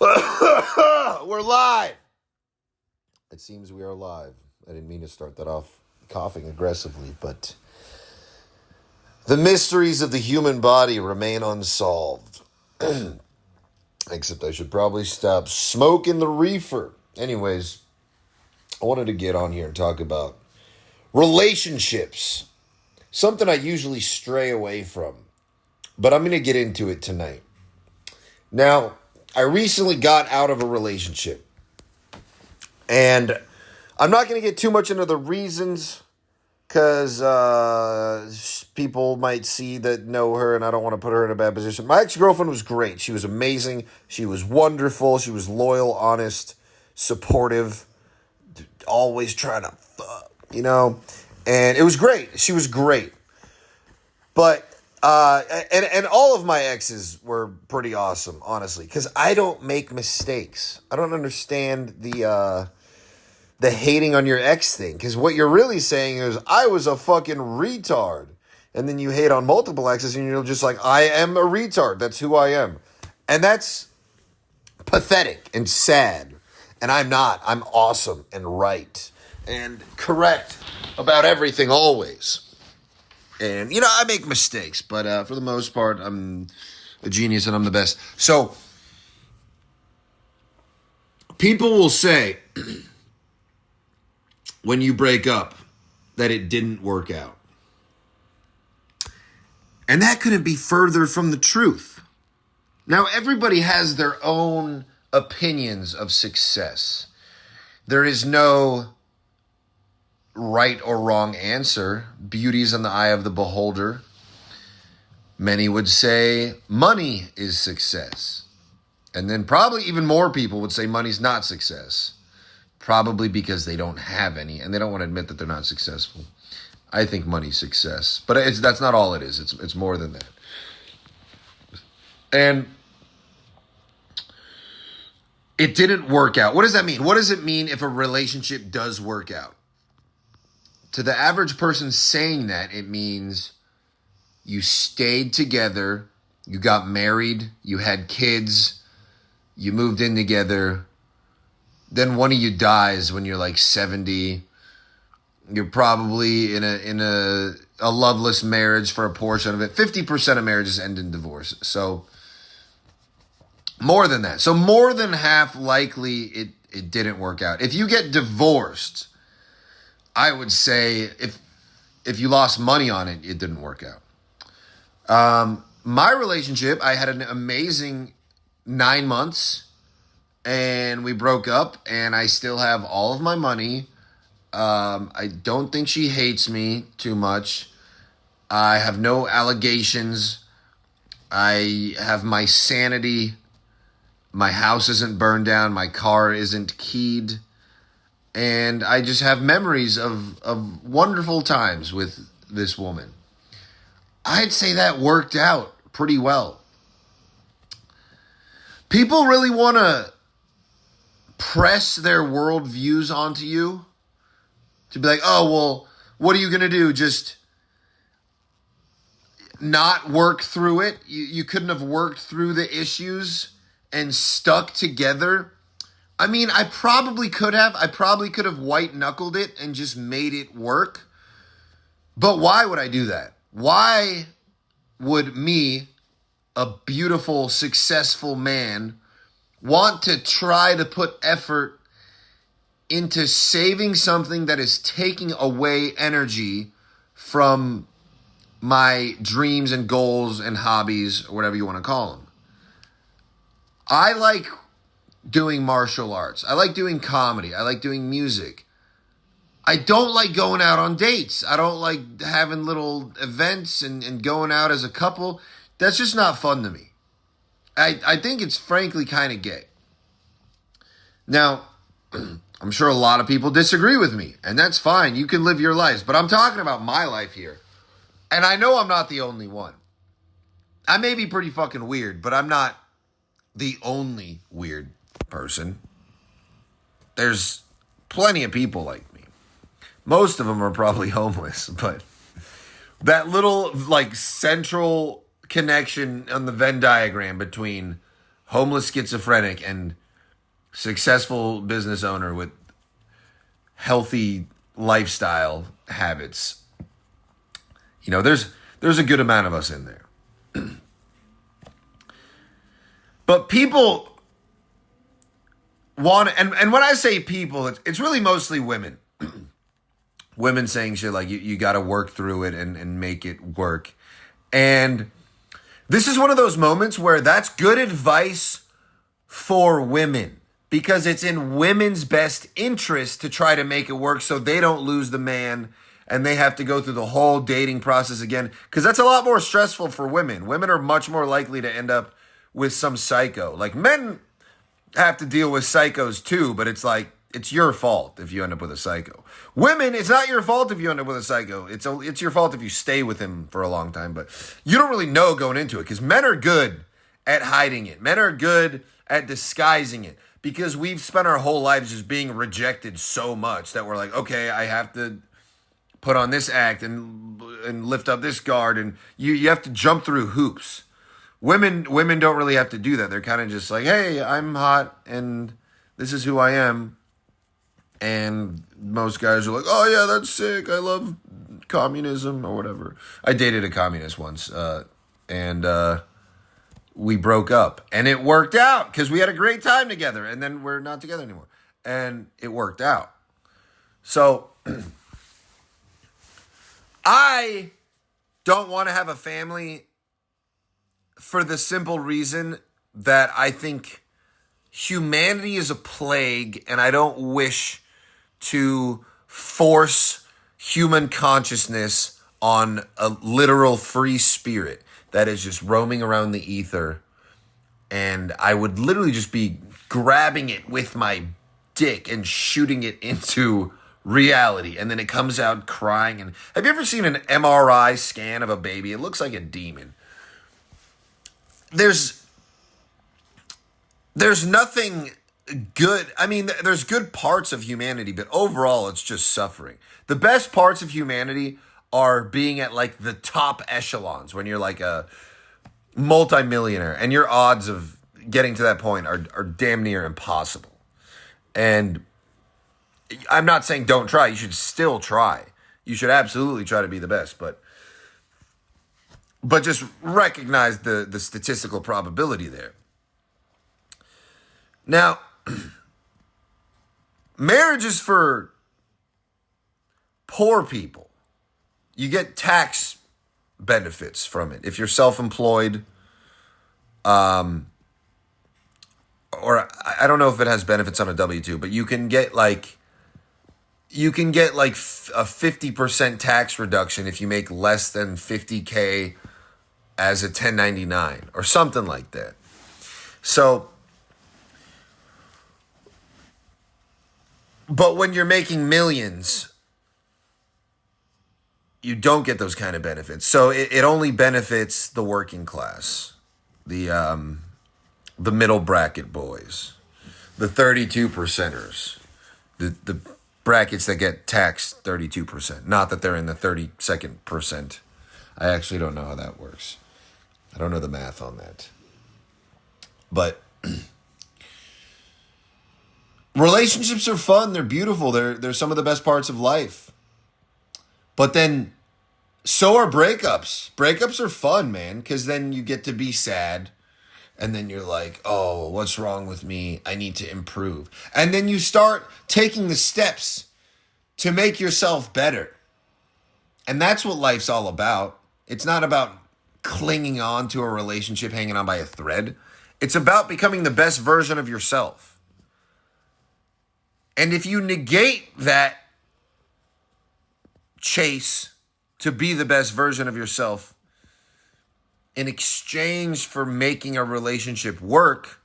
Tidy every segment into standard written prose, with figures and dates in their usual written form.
We're live. It seems we are live. I didn't mean to start that off coughing aggressively, but the mysteries of the human body remain unsolved. Except I should probably stop smoking the reefer. Anyways, I wanted to get on here and talk about relationships. Something I usually stray away from, but I'm going to get into it tonight. Now, I recently got out of a relationship, and I'm not going to get too much into the reasons because people might see that know her, and I don't want to put her in a bad position. My ex-girlfriend was great. She was amazing. She was wonderful. She was loyal, honest, supportive, always trying to fuck, and it was great. She was great. But and all of my exes were pretty awesome, honestly, because I don't make mistakes. I don't understand the hating on your ex thing, because what you're really saying is I was a fucking retard, and then you hate on multiple exes, and you're just like, I am a retard. That's who I am, and that's pathetic and sad. And I'm not. I'm awesome and right and correct about everything always. And, I make mistakes, but for the most part, I'm a genius and I'm the best. So, people will say, when you break up, that it didn't work out. And that couldn't be further from the truth. Now, everybody has their own opinions of success. There is no right or wrong answer. Beauty's in the eye of the beholder. Many would say money is success. And then probably even more people would say money's not success. Probably because they don't have any and they don't want to admit that they're not successful. I think money's success. But that's not all it is. It's more than that. And it didn't work out. What does that mean? What does it mean if a relationship does work out? To the average person saying that, it means you stayed together, you got married, you had kids, you moved in together, then one of you dies when you're like 70. You're probably in a loveless marriage for a portion of it. 50% of marriages end in divorce. So more than that. So more than half likely it didn't work out. If you get divorced, I would say if you lost money on it, it didn't work out. My relationship, I had an amazing 9 months, and we broke up, and I still have all of my money. I don't think she hates me too much. I have no allegations. I have my sanity. My house isn't burned down. My car isn't keyed. And I just have memories of wonderful times with this woman. I'd say that worked out pretty well. People really want to press their worldviews onto you to be like, oh, well, what are you going to do? Just not work through it? You couldn't have worked through the issues and stuck together? I mean, I probably could have. I probably could have white-knuckled it and just made it work. But why would I do that? Why would me, a beautiful, successful man, want to try to put effort into saving something that is taking away energy from my dreams and goals and hobbies, or whatever you want to call them? I like doing martial arts. I like doing comedy. I like doing music. I don't like going out on dates. I don't like having little events and going out as a couple. That's just not fun to me. I think it's frankly kind of gay. Now, I'm sure a lot of people disagree with me, and that's fine. You can live your lives, but I'm talking about my life here. And I know I'm not the only one. I may be pretty fucking weird, but I'm not the only weird person. There's plenty of people like me. Most of them are probably homeless, but that little central connection on the Venn diagram between homeless schizophrenic and successful business owner with healthy lifestyle habits. You know, there's a good amount of us in there. But people want, and when I say people, it's really mostly women. Women saying shit like, you got to work through it and make it work. And this is one of those moments where that's good advice for women, because it's in women's best interest to try to make it work so they don't lose the man and they have to go through the whole dating process again, because that's a lot more stressful for women. Women are much more likely to end up with some psycho. Like, men have to deal with psychos too, but it's like, it's your fault if you end up with a psycho. Women, it's not your fault if you end up with a psycho. It's your fault if you stay with him for a long time, but you don't really know going into it, because men are good at hiding it. Men are good at disguising it, because we've spent our whole lives just being rejected so much that we're like, okay, I have to put on this act and lift up this guard, and you have to jump through hoops. Women don't really have to do that. They're kind of just like, hey, I'm hot and this is who I am. And most guys are like, oh yeah, that's sick. I love communism or whatever. I dated a communist once, and we broke up, and it worked out because we had a great time together, and then we're not together anymore, and it worked out. So I don't want to have a family for the simple reason that I think humanity is a plague, and I don't wish to force human consciousness on a literal free spirit that is just roaming around the ether. And I would literally just be grabbing it with my dick and shooting it into reality. And then it comes out crying. And have you ever seen an MRI scan of a baby? It looks like a demon. There's nothing good. I mean, there's good parts of humanity, but overall it's just suffering. The best parts of humanity are being at like the top echelons, when you're like a multimillionaire, and your odds of getting to that point are damn near impossible. And I'm not saying don't try. You should still try. You should absolutely try to be the best, but just recognize the statistical probability there. Now, marriage is for poor people. You get tax benefits from it if you're self-employed. Or I don't know if it has benefits on a W-2, but you can get like a 50% tax reduction if you make less than $50K as a 1099 or something like that. So, but when you're making millions, you don't get those kind of benefits. So it only benefits the working class, the middle bracket boys, the 32%ers, the brackets that get taxed 32%. Not that they're in the 32nd percent. I actually don't know how that works. I don't know the math on that. But relationships are fun. They're beautiful. They're some of the best parts of life. But then so are breakups. Breakups are fun, man, because then you get to be sad. And then you're like, oh, what's wrong with me? I need to improve. And then you start taking the steps to make yourself better. And that's what life's all about. It's not about clinging on to a relationship, hanging on by a thread. It's about becoming the best version of yourself. And if you negate that chase to be the best version of yourself in exchange for making a relationship work,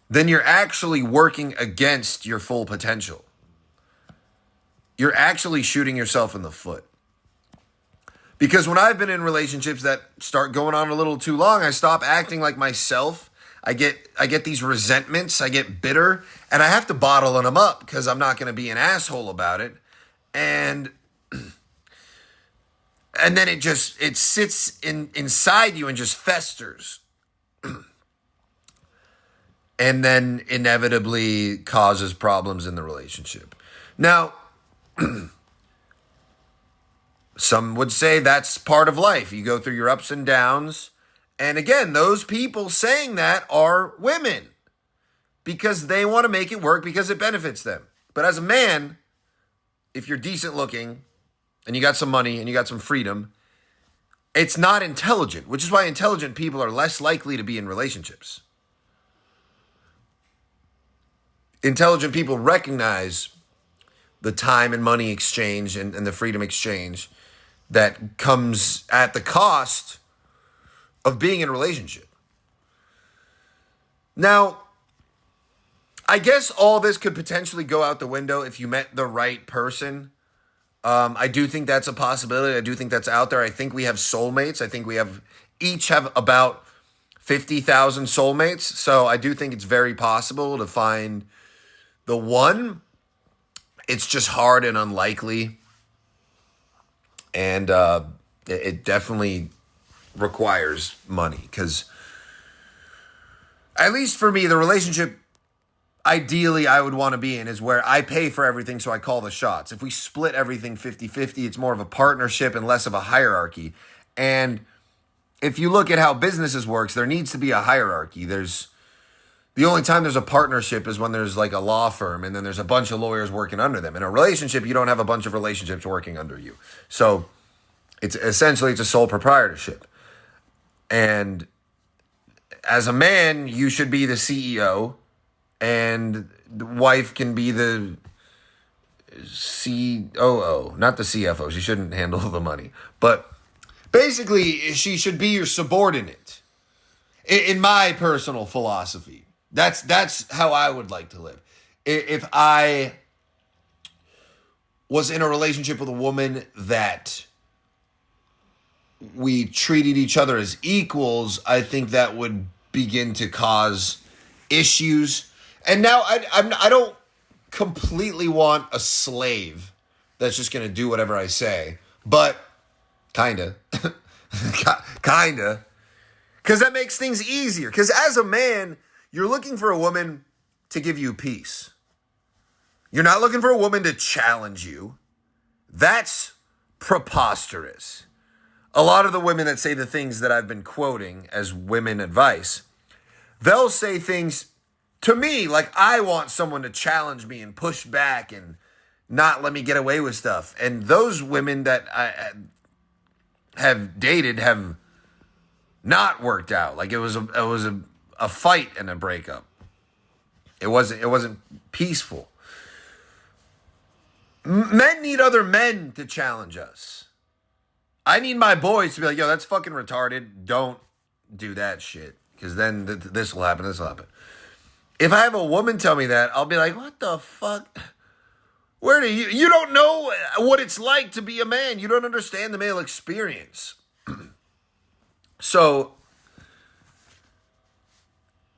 then you're actually working against your full potential. You're actually shooting yourself in the foot. Because when I've been in relationships that start going on a little too long, I stop acting like myself. I get these resentments. I get bitter, and I have to bottle them up because I'm not going to be an asshole about it. And then it sits inside you and just festers. and then inevitably causes problems in the relationship. Now, some would say that's part of life. You go through your ups and downs. And again, those people saying that are women because they want to make it work because it benefits them. But as a man, if you're decent looking and you got some money and you got some freedom, it's not intelligent, which is why intelligent people are less likely to be in relationships. Intelligent people recognize the time and money exchange and the freedom exchange that comes at the cost of being in a relationship. Now, I guess all this could potentially go out the window if you met the right person. I do think that's a possibility. I do think that's out there. I think we have soulmates. I think we each have about 50,000 soulmates. So I do think it's very possible to find the one. It's just hard and unlikely. And it definitely requires money because, at least for me, the relationship ideally I would want to be in is where I pay for everything, so I call the shots. If we split everything 50-50, it's more of a partnership and less of a hierarchy. And if you look at how businesses works, there needs to be a hierarchy. The only time there's a partnership is when there's like a law firm and then there's a bunch of lawyers working under them. In a relationship, you don't have a bunch of relationships working under you. So it's essentially a sole proprietorship. And as a man, you should be the CEO, and the wife can be the COO, not the CFO. She shouldn't handle the money. But basically, she should be your subordinate, in my personal philosophy. That's how I would like to live. If I was in a relationship with a woman that we treated each other as equals, I think that would begin to cause issues. And now I don't completely want a slave that's just going to do whatever I say, but kinda, kinda, because that makes things easier. Because as a man, you're looking for a woman to give you peace. You're not looking for a woman to challenge you. That's preposterous. A lot of the women that say the things that I've been quoting as women advice, they'll say things to me like I want someone to challenge me and push back and not let me get away with stuff. And those women that I have dated have not worked out. Like it was a fight and a breakup. It wasn't peaceful. Men need other men to challenge us. I need my boys to be like, yo, that's fucking retarded. Don't do that shit. Because then this will happen, this will happen. If I have a woman tell me that, I'll be like, what the fuck? Where do you don't know what it's like to be a man. You don't understand the male experience. So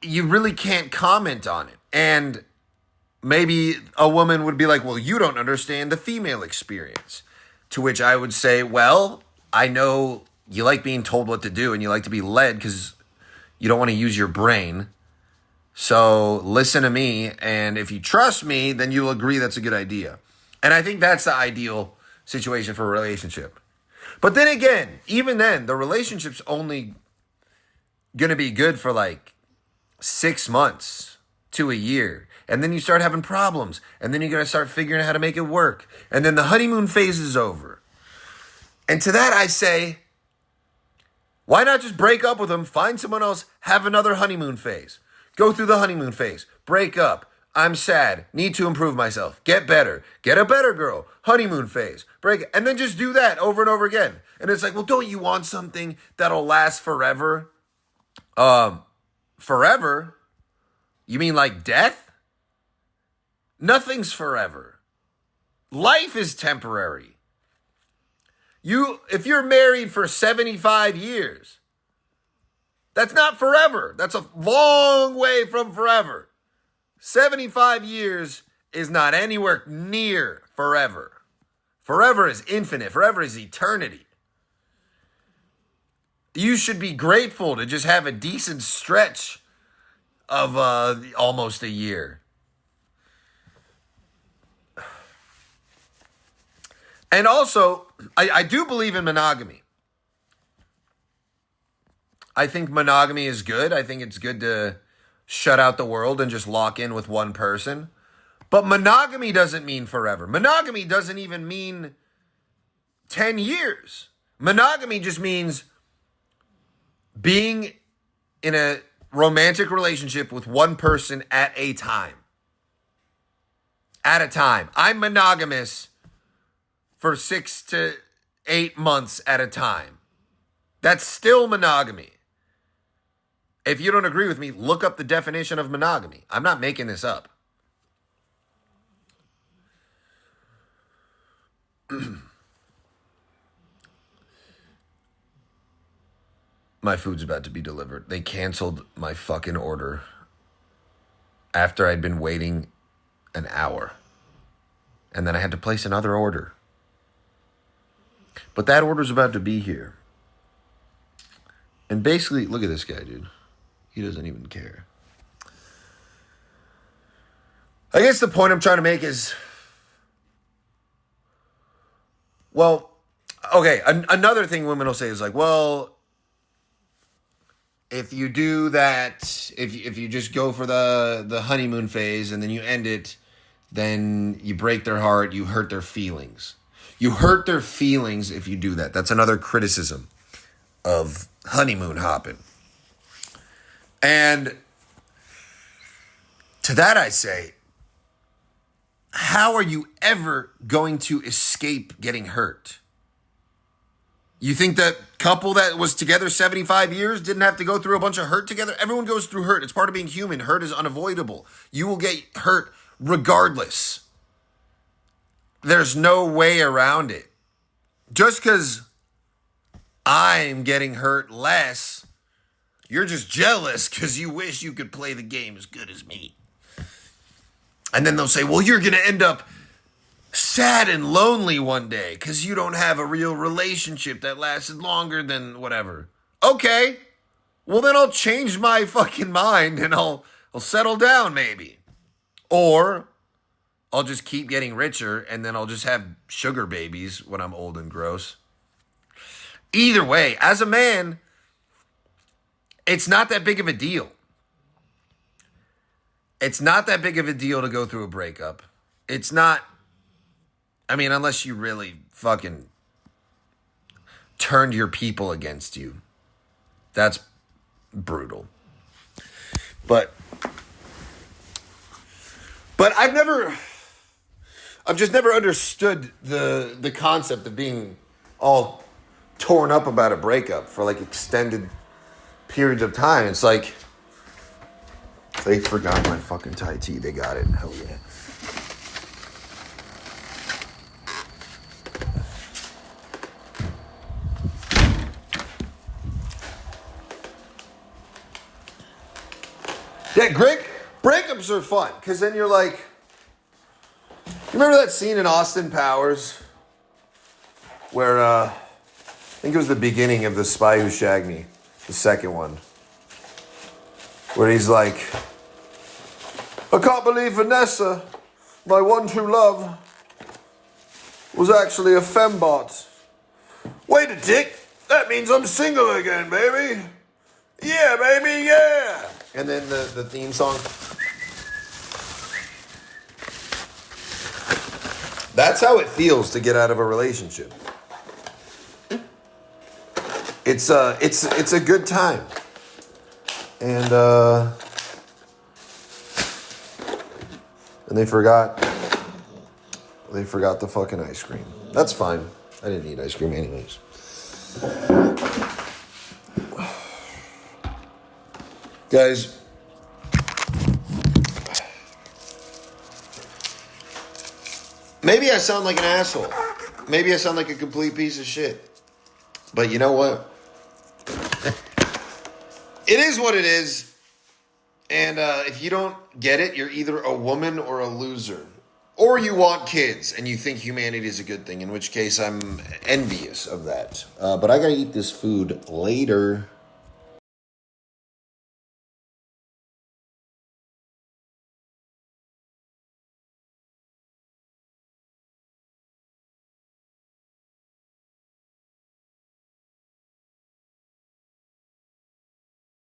you really can't comment on it. And maybe a woman would be like, well, you don't understand the female experience. To which I would say, well, I know you like being told what to do and you like to be led because you don't want to use your brain. So listen to me. And if you trust me, then you'll agree that's a good idea. And I think that's the ideal situation for a relationship. But then again, even then, the relationship's only going to be good for like 6 months to a year. And then you start having problems. And then you're going to start figuring out how to make it work. And then the honeymoon phase is over. And to that I say, why not just break up with them, find someone else, have another honeymoon phase. Go through the honeymoon phase, break up, I'm sad, need to improve myself, get better, get a better girl, honeymoon phase, break, and then just do that over and over again. And it's like, well, don't you want something that'll last forever? Forever? You mean like death? Nothing's forever. Life is temporary. If you're married for 75 years, that's not forever. That's a long way from forever. 75 years is not anywhere near forever. Forever is infinite. Forever is eternity. You should be grateful to just have a decent stretch of almost a year. And also, I do believe in monogamy. I think monogamy is good. I think it's good to shut out the world and just lock in with one person. But monogamy doesn't mean forever. Monogamy doesn't even mean 10 years. Monogamy just means being in a romantic relationship with one person at a time. At a time. I'm monogamous for 6 to 8 months at a time. That's still monogamy. If you don't agree with me, look up the definition of monogamy. I'm not making this up. My food's about to be delivered. They canceled my fucking order after I'd been waiting an hour. And then I had to place another order. But that order's about to be here. And basically, look at this guy, dude. He doesn't even care. I guess the point I'm trying to make is, well, okay, another thing women will say is like, well, if you do that, if you just go for the honeymoon phase and then you end it, then you break their heart, you hurt their feelings. You hurt their feelings if you do that. That's another criticism of honeymoon hopping. And to that I say, how are you ever going to escape getting hurt? You think that couple that was together 75 years didn't have to go through a bunch of hurt together? Everyone goes through hurt. It's part of being human. Hurt is unavoidable. You will get hurt regardless. There's no way around it. Just because I'm getting hurt less, you're just jealous because you wish you could play the game as good as me. And then they'll say, well, you're going to end up sad and lonely one day because you don't have a real relationship that lasted longer than whatever. Okay, well then I'll change my fucking mind and I'll settle down maybe. Or I'll just keep getting richer and then I'll just have sugar babies when I'm old and gross. Either way, as a man, it's not that big of a deal. It's not that big of a deal to go through a breakup. It's not, I mean, unless you really fucking turned your people against you. That's brutal. But I've just never understood the concept of being all torn up about a breakup for like extended periods of time. It's like, they forgot my fucking Thai tea. They got it. Hell yeah. Yeah, breakups are fun. Because then you're like, you remember that scene in Austin Powers? Where, I think it was the beginning of The Spy Who Shagged Me. The second one. Where he's like, I can't believe Vanessa, my one true love, was actually a fembot. Wait a tick, that means I'm single again, baby. Yeah, baby, yeah. And then the theme song. That's how it feels to get out of a relationship. It's a good time. And they forgot the fucking ice cream. That's fine. I didn't eat ice cream anyways. Guys, maybe I sound like an asshole. Maybe I sound like a complete piece of shit. But you know what? It is what it is. And if you don't get it, you're either a woman or a loser. Or you want kids and you think humanity is a good thing, in which case I'm envious of that. But I gotta eat this food later.